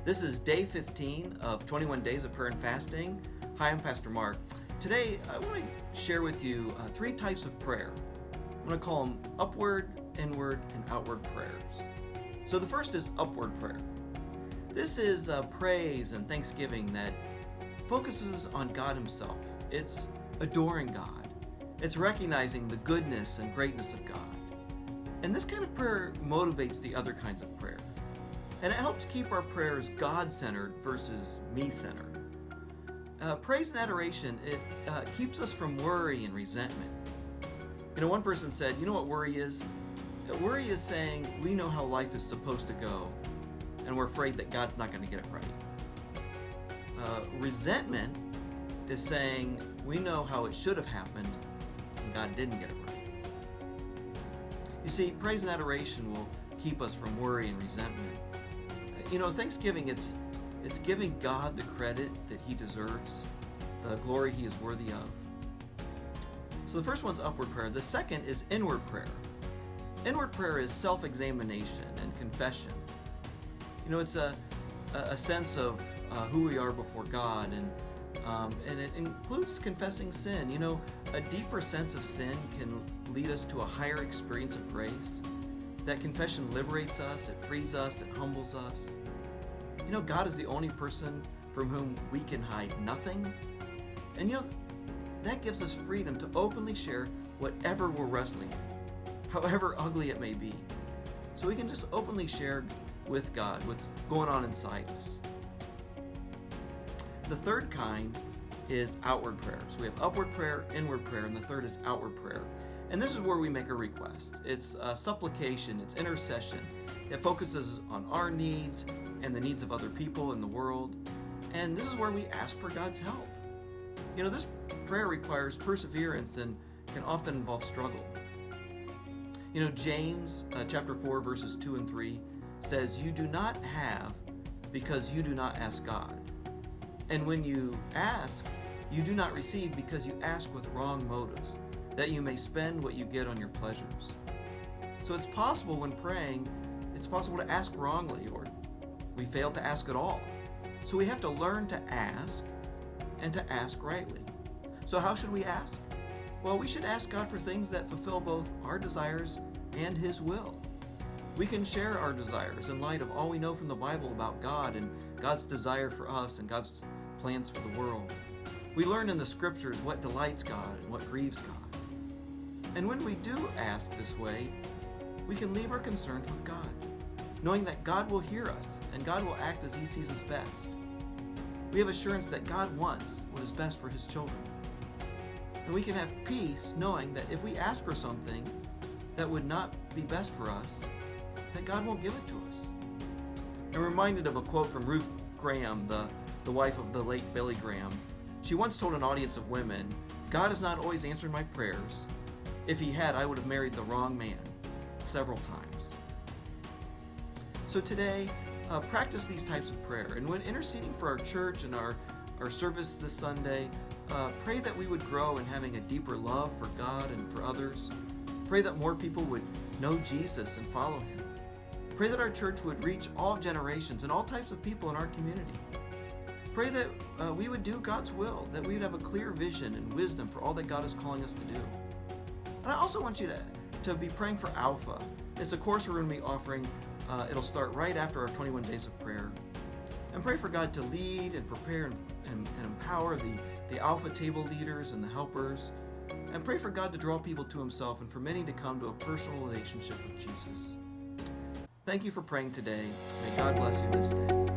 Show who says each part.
Speaker 1: This is day 15 of 21 Days of Prayer and Fasting. Hi, I'm Pastor Mark. Today, I want to share with you three types of prayer. I'm going to call them upward, inward, and outward prayers. So the first is upward prayer. This is praise and thanksgiving that focuses on God Himself. It's adoring God. It's recognizing the goodness and greatness of God. And this kind of prayer motivates the other kinds of prayer. And it helps keep our prayers God-centered versus me-centered. Praise and adoration, it keeps us from worry and resentment. One person said, you know what worry is? Worry is saying we know how life is supposed to go, and we're afraid that God's not going to get it right. Resentment is saying we know how it should have happened, and God didn't get it right. You see, praise and adoration will keep us from worry and resentment. Thanksgiving, it's giving God the credit that He deserves, the glory He is worthy of. So the first one's upward prayer. The second is inward prayer. Inward prayer is self-examination and confession. It's a sense of who we are before God, and it includes confessing sin. A deeper sense of sin can lead us to a higher experience of grace. That confession liberates us, it frees us, it humbles us. God is the only person from whom we can hide nothing. And that gives us freedom to openly share whatever we're wrestling with, however ugly it may be. So we can just openly share with God what's going on inside us. The third kind is outward prayer. So we have upward prayer, inward prayer, and the third is outward prayer. And this is where we make a request. It's supplication, it's intercession. It focuses on our needs and the needs of other people in the world. And this is where we ask for God's help. This prayer requires perseverance and can often involve struggle. James chapter 4 verses 2 and 3 says, "You do not have because you do not ask God. And when you ask, you do not receive because you ask with wrong motives, that you may spend what you get on your pleasures." So it's possible when praying, it's possible to ask wrongly, or we fail to ask at all. So we have to learn to ask and to ask rightly. So how should we ask? Well, we should ask God for things that fulfill both our desires and His will. We can share our desires in light of all we know from the Bible about God and God's desire for us and God's plans for the world. We learn in the Scriptures what delights God and what grieves God. And when we do ask this way, we can leave our concerns with God, knowing that God will hear us and God will act as He sees us best. We have assurance that God wants what is best for His children. And we can have peace knowing that if we ask for something that would not be best for us, that God won't give it to us. I'm reminded of a quote from Ruth Graham, the wife of the late Billy Graham. She once told an audience of women, "God has not always answered my prayers. If He had, I would have married the wrong man," several times. So today, practice these types of prayer. And when interceding for our church and our service this Sunday, pray that we would grow in having a deeper love for God and for others. Pray that more people would know Jesus and follow Him. Pray that our church would reach all generations and all types of people in our community. Pray that we would do God's will, that we would have a clear vision and wisdom for all that God is calling us to do. And I also want you to be praying for Alpha. It's a course we're going to be offering. It'll start right after our 21 days of prayer. And pray for God to lead and prepare and empower the Alpha table leaders and the helpers. And pray for God to draw people to Himself and for many to come to a personal relationship with Jesus. Thank you for praying today. May God bless you this day.